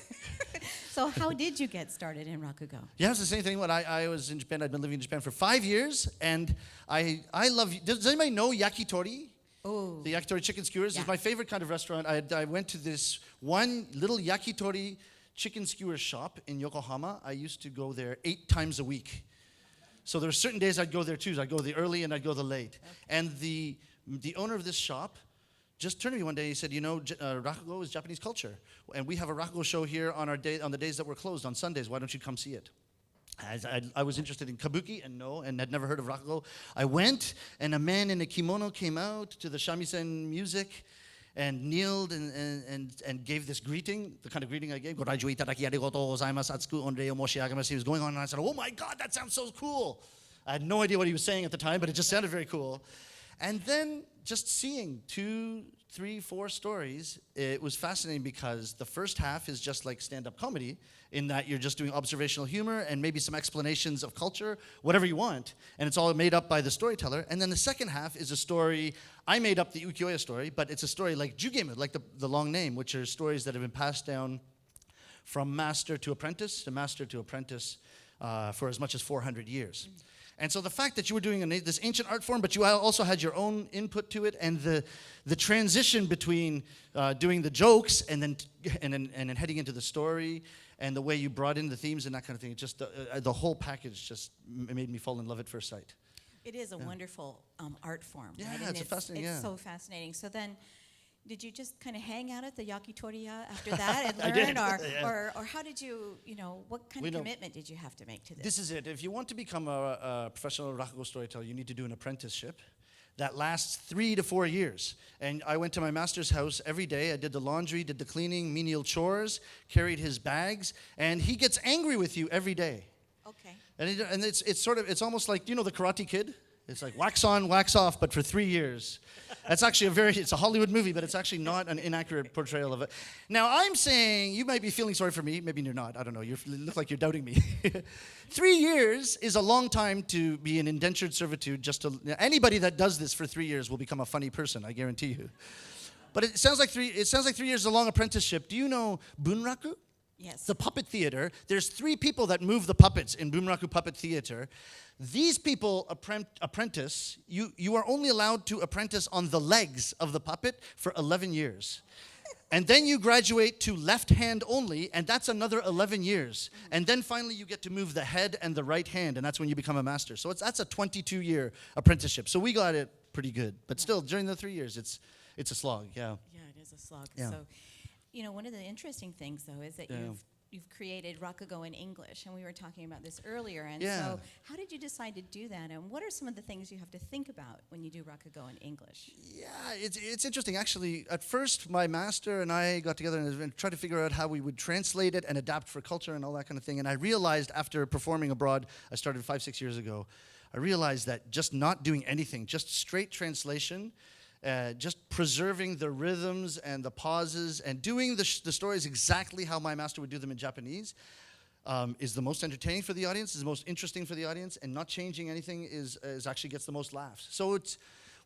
S7: So how did you get started in Rakugo?
S3: Yeah, it's the same thing. When I was in Japan, I'd been living in Japan for 5 years, and I love. Does anybody know yakitori?
S7: Oh,
S3: The yakitori chicken skewers
S7: Yeah.
S3: is my favorite kind of restaurant. I went to this one little yakitori chicken skewer shop in Yokohama. I used to go there 8 times a week. So there were certain days I'd go there too. I'd go the early and I'd go the late. Okay. And the owner of this shop just turned to me one day. He said, Rakugo is Japanese culture, and we have a Rakugo show here on the days that we're closed on Sundays. Why don't you come see it? I was interested in kabuki and had never heard of Rakugo. I went, and a man in a kimono came out to the shamisen music and kneeled and gave this greeting, the kind of greeting I gave. He was going on, and I said, oh my God, that sounds so cool. I had no idea what he was saying at the time, but it just sounded very cool. And then just seeing 2, 3, 4 stories, it was fascinating because the first half is just like stand-up comedy in that you're just doing observational humor and maybe some explanations of culture, whatever you want, and it's all made up by the storyteller. And then the second half is a story. I made up the Ukiyo-e story, but it's a story like Jugeme, like the long name, which are stories that have been passed down from master to apprentice for as much as 400 years. And so the fact that you were doing this ancient art form, but you also had your own input to it, and the transition between doing the jokes and then heading into the story, and the way you brought in the themes and that kind of thing, it just the whole package just made me fall in love at first sight.
S7: it is a wonderful art form.
S3: Yeah,
S7: right?
S3: it's fascinating.
S7: It's
S3: Yeah.
S7: so fascinating. So then, did you just kind of hang out at the yakitoriya after that and
S3: I
S7: learn,
S3: did.
S7: or how did you, what kind of commitment did you have to make to this?
S3: This is it. If you want to become a professional Rakugo storyteller, you need to do an apprenticeship. that lasts 3 to 4 years. And I went to my master's house every day. I did the laundry, did the cleaning, menial chores, carried his bags, and he gets angry with you every day.
S7: Okay.
S3: And it's almost like, you know, the Karate Kid? It's like wax on, wax off, but for 3 years. That's actually it's a Hollywood movie, but it's actually not an inaccurate portrayal of it. Now, I'm saying, you might be feeling sorry for me, maybe you're not, I don't know, you look like you're doubting me. 3 years is a long time to be in indentured servitude. Anybody that does this for 3 years will become a funny person, I guarantee you. But it sounds like 3 years is a long apprenticeship. Do you know Bunraku?
S7: Yes.
S3: The puppet theater. There's 3 people that move the puppets in Bunraku Puppet Theater. These people apprentice. You are only allowed to apprentice on the legs of the puppet for 11 years. And then you graduate to left hand only, and that's another 11 years. And then finally you get to move the head and the right hand, and that's when you become a master. So that's a 22-year apprenticeship. So we got it pretty good. But still, during the 3 years, it's a slog, yeah.
S7: Yeah, it is a slog.
S3: Yeah.
S7: So, you know, one of the interesting things, though, is that you've created Rakugo in English, and we were talking about this earlier. And so how did you decide to do that, and what are some of the things you have to think about when you do Rakugo in English?
S3: Yeah, it's interesting. Actually, at first, my master and I got together and tried to figure out how we would translate it and adapt for culture and all that kind of thing. And I realized after performing abroad, I started 5-6 years ago, I realized that just not doing anything, just straight translation, just preserving the rhythms and the pauses and doing the stories exactly how my master would do them in Japanese is the most entertaining for the audience, is the most interesting for the audience, and not changing anything is actually gets the most laughs. So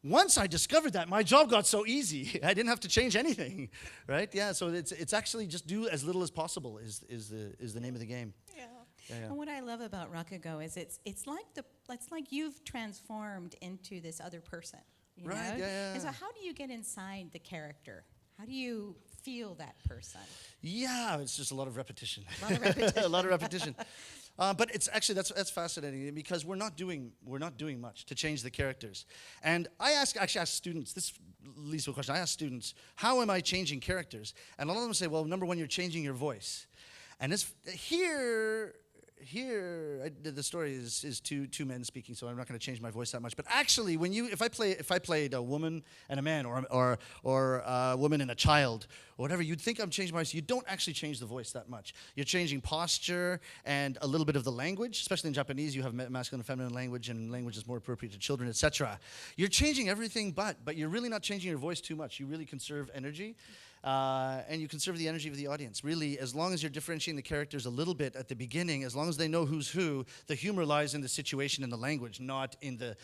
S3: once I discovered that, my job got so easy. I didn't have to change anything, right? Yeah. So it's actually just do as little as possible is the name of the game.
S7: Yeah.
S3: Yeah.
S7: And what I love about Rakugo is it's like you've transformed into this other person. You
S3: Right,
S7: know?
S3: yeah.
S7: And so how do you get inside the character? How do you feel that person?
S3: Yeah, it's just a lot of repetition.
S7: A lot of repetition.
S3: A lot of repetition. But it's actually that's fascinating because we're not doing much to change the characters. And I ask students, this leads to a question. I ask students, how am I changing characters? And a lot of them say, well, number one, you're changing your voice. And it's here, the story is two men speaking, so I'm not going to change my voice that much. But actually, if I played a woman and a man, or a woman and a child, or whatever, you'd think I'm changing my voice. You don't actually change the voice that much. You're changing posture and a little bit of the language. Especially in Japanese, you have masculine and feminine language, and language is more appropriate to children, etc. You're changing everything, but you're really not changing your voice too much. You really conserve energy. And you conserve the energy of the audience. Really, as long as you're differentiating the characters a little bit at the beginning, as long as they know who's who, the humor lies in the situation and the language, not in the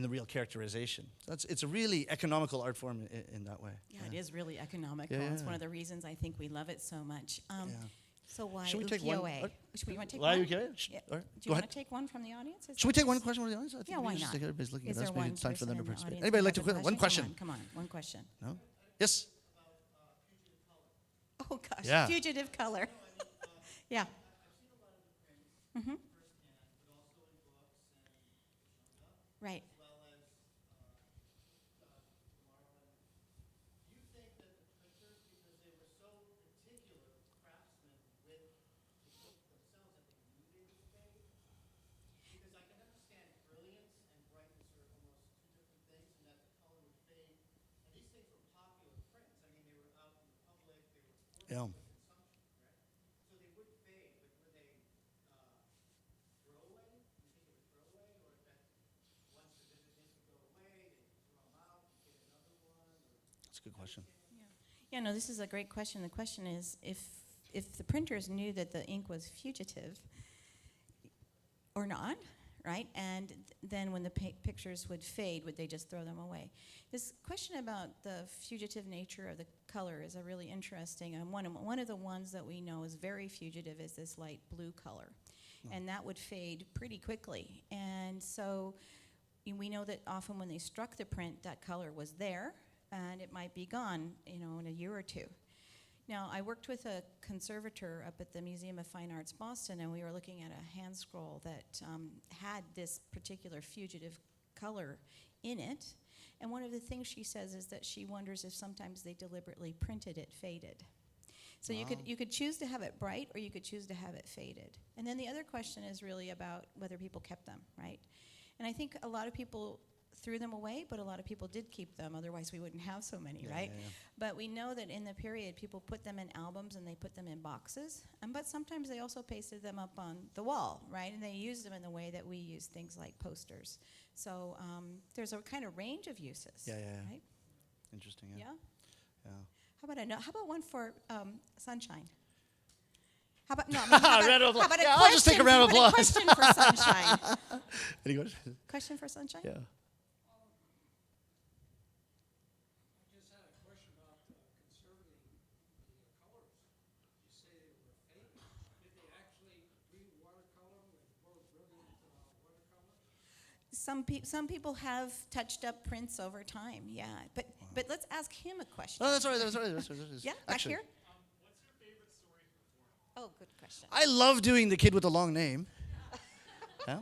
S3: real characterization. It's a really economical art form in that way.
S7: Yeah, it is really economical.
S3: Yeah.
S7: It's one of the reasons I think we love it so much. So why
S3: Should we take one?
S7: Ukiyo-e? Should we want to take
S3: Why
S7: one?
S3: Ukiyo-e?
S7: Yeah.
S3: All right.
S7: Do
S3: Go
S7: you want
S3: ahead.
S7: to take one from the audience?
S3: Should we take one question from the audience? I think
S7: Yeah,
S3: we
S7: why
S3: just
S7: not?
S3: take everybody's looking
S7: Is
S3: at us.
S7: there
S3: Maybe
S7: one
S3: it's time for them to
S7: person in the
S3: participate.
S7: audience
S3: Anybody
S7: who
S3: like to
S7: has a
S3: quit? One question?
S7: Come on, one question.
S3: No? Yes?
S7: Oh gosh,
S3: Yeah.
S7: fugitive color. Yeah. Mm-hmm. Right.
S3: Yeah. That's a good question.
S7: Yeah, no, this is a great question. The question is if the printers knew that the ink was fugitive or not, right? And then when the pictures would fade, would they just throw them away? This question about the fugitive nature of the color is a really interesting. One of the ones that we know is very fugitive is this light blue color. And that would fade pretty quickly. And so we know that often when they struck the print, that color was there, and it might be gone, in a year or two. Now, I worked with a conservator up at the Museum of Fine Arts Boston, and we were looking at a hand scroll that had this particular fugitive color in it. And one of the things she says is that she wonders if sometimes they deliberately printed it faded. So you could choose to have it bright, or you could choose to have it faded. And then the other question is really about whether people kept them, right? And I think a lot of people threw them away, but a lot of people did keep them. Otherwise, we wouldn't have so many, right?
S3: Yeah.
S7: But we know that in the period, people put them in albums and they put them in boxes. But sometimes they also pasted them up on the wall, right? And they used them in the way that we use things like posters. So there's a kind of range of uses.
S3: Yeah.
S7: Right?
S3: Interesting.
S7: Yeah.
S3: Yeah.
S7: How about one for Sunshine? How about no? I mean, how
S3: Round of applause.
S7: about a
S3: Yeah, I'll just take a round of
S7: how about
S3: applause.
S7: a question for Sunshine.
S3: Any questions?
S7: Question for Sunshine?
S3: Yeah.
S8: Just had a question about conserving the colors. You say they were fake. Did they actually re-watercolor with more brilliant watercolor?
S7: Some people have touched up prints over time, yeah. But let's ask him a question.
S3: Oh, that's all right. That's all right.
S7: Yeah, back
S3: Actually,
S7: here.
S8: What's your favorite story from
S7: Oh, good question.
S3: I love doing the kid with the long name. Yeah.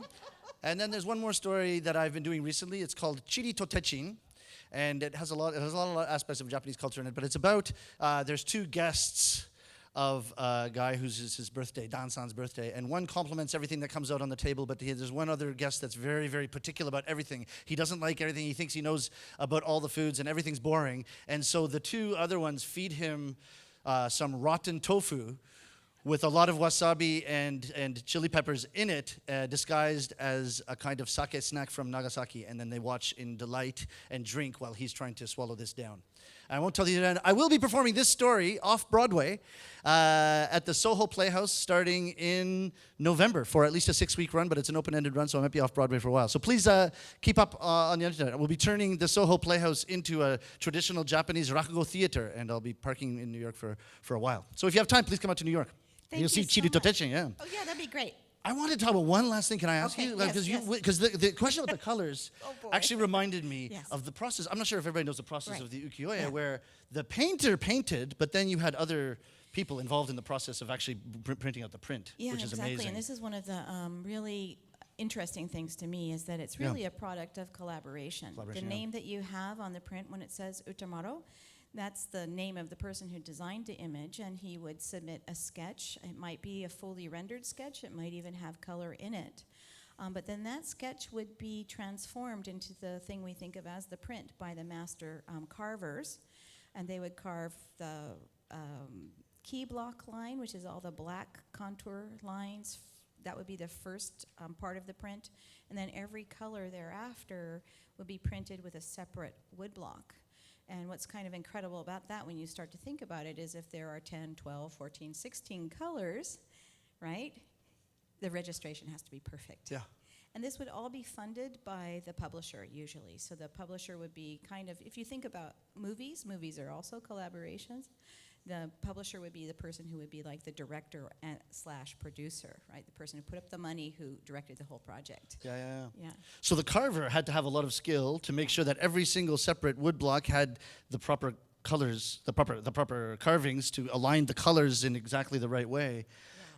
S3: And then there's one more story that I've been doing recently. It's called Chiri Totechin, and it has a lot of aspects of Japanese culture in it. But it's about there's two guests of a guy whose is his birthday, Dan-san's birthday, and one compliments everything that comes out on the table, but there's one other guest that's very, very particular about everything. He doesn't like everything. He thinks he knows about all the foods, and everything's boring. And so the two other ones feed him some rotten tofu with a lot of wasabi and chili peppers in it, disguised as a kind of sake snack from Nagasaki, and then they watch in delight and drink while he's trying to swallow this down. I won't tell you that. I will be performing this story off-Broadway at the Soho Playhouse starting in November for at least a 6-week run, but it's an open-ended run, so I might be off-Broadway for a while. So please keep up on the internet. We'll be turning the Soho Playhouse into a traditional Japanese Rakugo theater, and I'll be parking in New York for a while. So if you have time, please come out to New York.
S7: Thank
S3: You'll
S7: you
S3: see
S7: so
S3: Chiri
S7: much.
S3: Totechin, yeah.
S7: Oh, yeah, that'd be great.
S3: I want to talk about one last thing. Can I ask
S7: Okay,
S3: you?
S7: yes, yes.
S3: Because the question about the colors
S7: Oh, boy.
S3: actually reminded me
S7: Yes.
S3: of the process. I'm not sure if everybody knows the process
S7: Right.
S3: of the Ukiyo-e,
S7: Yeah.
S3: where the painter painted, but then you had other people involved in the process of actually printing out the print,
S7: Yeah,
S3: which is
S7: exactly.
S3: amazing.
S7: And this is one of the really interesting things to me is that it's really a product of collaboration. The
S3: Collaboration, yeah.
S7: name that you have on the print when it says Utamaro, that's the name of the person who designed the image, and he would submit a sketch. It might be a fully rendered sketch. It might even have color in it. But then that sketch would be transformed into the thing we think of as the print by the master carvers. And they would carve the key block line, which is all the black contour lines. That would be the first part of the print. And then every color thereafter would be printed with a separate wood block. And what's kind of incredible about that when you start to think about it is if there are 10, 12, 14, 16 colors, right, the registration has to be perfect.
S3: Yeah.
S7: And this would all be funded by the publisher usually. So the publisher would be kind of, if you think about movies are also collaborations. The publisher would be the person who would be like the director / producer, right? The person who put up the money, who directed the whole project.
S3: Yeah.
S7: Yeah.
S3: So the carver had to have a lot of skill to make sure that every single separate wood block had the proper colors, the proper carvings to align the colors in exactly the right way.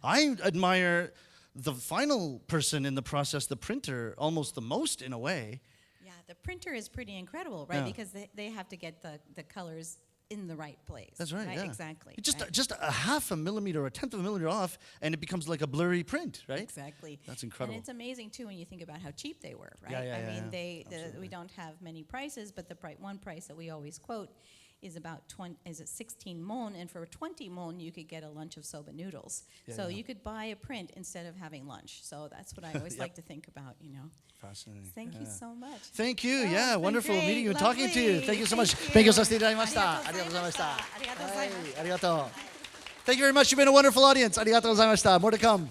S3: Yeah. I admire the final person in the process, the printer, almost the most in a way.
S7: Yeah, the printer is pretty incredible, right?
S3: Yeah.
S7: Because they have to get the colors in the right place.
S3: That's right, yeah.
S7: Exactly.
S3: Just
S7: right?
S3: just a half a millimeter or a tenth of a millimeter off, and it becomes like a blurry print, right?
S7: Exactly.
S3: That's incredible.
S7: And it's amazing, too, when you think about how cheap they were, right?
S3: Yeah,
S7: I mean,
S3: Absolutely.
S7: we don't have many prices, but the one price that we always quote is about 16 mon, and for 20 mon, you could get a lunch of soba noodles. So you could buy a print instead of having lunch. So that's what I always like to think about, you know.
S3: Fascinating.
S7: Thank you so much.
S3: Thank you.
S7: Oh,
S3: Yeah,
S7: it's been
S3: wonderful
S7: great.
S3: meeting you and talking to you.
S7: Lovely.
S3: Thank you so much.
S7: Thank you.
S3: 勉強させていただきました。ありがとうございました。
S7: ありがとうございました。
S3: はい、ありがとう。Thank you very much. You've been a wonderful audience. ありがとうございました。More to come.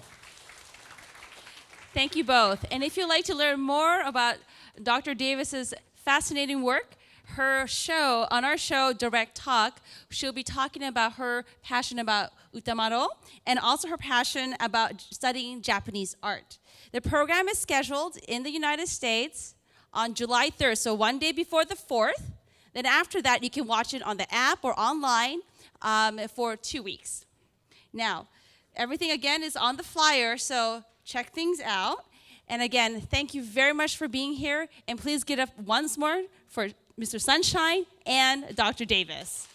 S2: Thank you both. And if you'd like to learn more about Dr. Davis's fascinating work, on our show, Direct Talk, she'll be talking about her passion about Utamaro and also her passion about studying Japanese art. The program is scheduled in the United States on July 3rd, so one day before the 4th. Then after that, you can watch it on the app or online for 2 weeks. Now, everything again is on the flyer, so check things out. And again, thank you very much for being here. And please get up once more for Mr. Sunshine and Dr. Davis.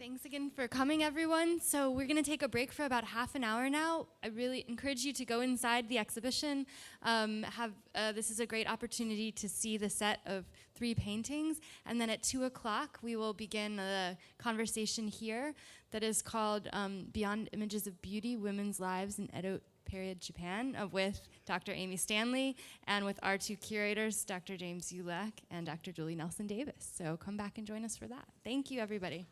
S1: Thanks again for coming, everyone. So we're going to take a break for about half an hour now. I really encourage you to go inside the exhibition. This is a great opportunity to see the set of 3 paintings. And then at 2 o'clock, we will begin a conversation here that is called Beyond Images of Beauty, Women's Lives in Edo Period Japan, with Dr. Amy Stanley and with our 2 curators, Dr. James Ulak and Dr. Julie Nelson Davis. So come back and join us for that. Thank you, everybody.